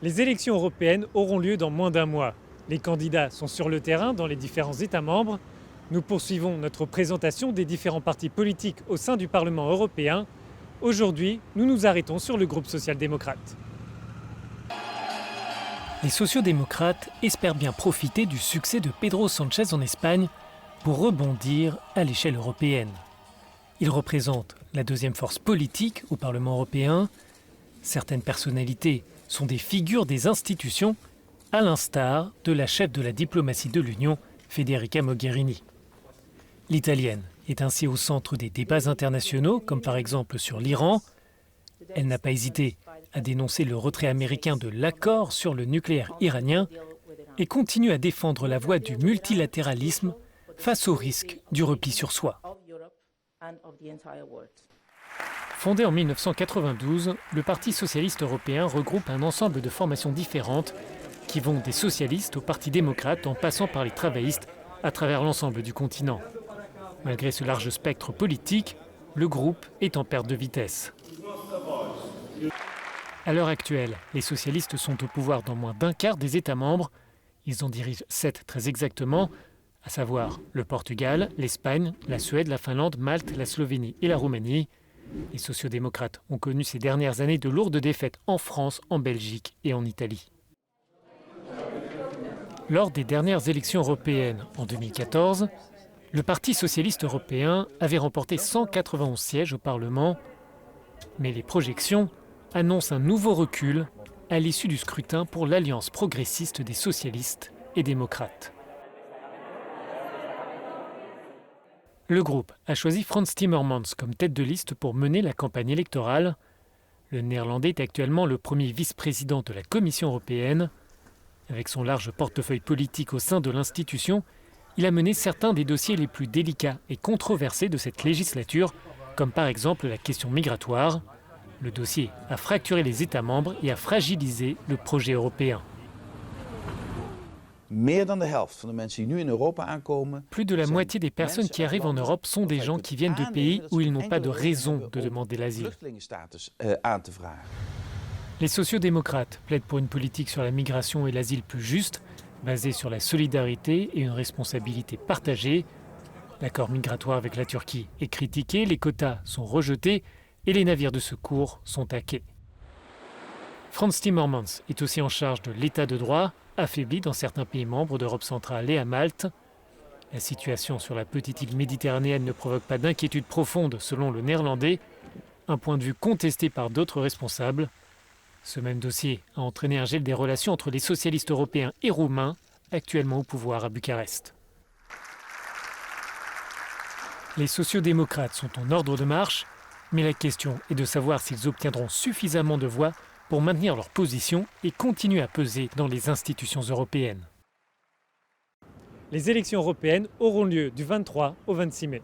Les élections européennes auront lieu dans moins d'un mois. Les candidats sont sur le terrain dans les différents États membres. Nous poursuivons notre présentation des différents partis politiques au sein du Parlement européen. Aujourd'hui, nous nous arrêtons sur le groupe social-démocrate. Les sociaux-démocrates espèrent bien profiter du succès de Pedro Sánchez en Espagne pour rebondir à l'échelle européenne. Il représente la deuxième force politique au Parlement européen. Certaines personnalités sont des figures des institutions, à l'instar de la chef de la diplomatie de l'Union, Federica Mogherini. L'Italienne est ainsi au centre des débats internationaux, comme par exemple sur l'Iran. Elle n'a pas hésité à dénoncer le retrait américain de l'accord sur le nucléaire iranien et continue à défendre la voie du multilatéralisme face au risque du repli sur soi. Fondé en 1992, le Parti socialiste européen regroupe un ensemble de formations différentes qui vont des socialistes au Parti démocrate en passant par les travaillistes à travers l'ensemble du continent. Malgré ce large spectre politique, le groupe est en perte de vitesse. À l'heure actuelle, les socialistes sont au pouvoir dans moins d'un quart des États membres. Ils en dirigent 7 très exactement, à savoir le Portugal, l'Espagne, la Suède, la Finlande, Malte, la Slovénie et la Roumanie. Les sociaux-démocrates ont connu ces dernières années de lourdes défaites en France, en Belgique et en Italie. Lors des dernières élections européennes en 2014, le Parti socialiste européen avait remporté 191 sièges au Parlement, mais les projections annoncent un nouveau recul à l'issue du scrutin pour l'Alliance progressiste des socialistes et démocrates. Le groupe a choisi Frans Timmermans comme tête de liste pour mener la campagne électorale. Le Néerlandais est actuellement le premier vice-président de la Commission européenne. Avec son large portefeuille politique au sein de l'institution, il a mené certains des dossiers les plus délicats et controversés de cette législature, comme par exemple la question migratoire. Le dossier a fracturé les États membres et a fragilisé le projet européen. Plus de la moitié des personnes qui arrivent en Europe sont des gens qui viennent de pays où ils n'ont pas de raison de demander l'asile. Les sociaux-démocrates plaident pour une politique sur la migration et l'asile plus juste, basée sur la solidarité et une responsabilité partagée. L'accord migratoire avec la Turquie est critiqué, les quotas sont rejetés et les navires de secours sont hackés. Frans Timmermans est aussi en charge de l'état de droit, affaibli dans certains pays membres d'Europe centrale et à Malte. La situation sur la petite île méditerranéenne ne provoque pas d'inquiétude profonde selon le Néerlandais, un point de vue contesté par d'autres responsables. Ce même dossier a entraîné un gel des relations entre les socialistes européens et roumains, actuellement au pouvoir à Bucarest. Les sociaux-démocrates sont en ordre de marche, mais la question est de savoir s'ils obtiendront suffisamment de voix pour maintenir leur position et continuer à peser dans les institutions européennes. Les élections européennes auront lieu du 23 au 26 mai.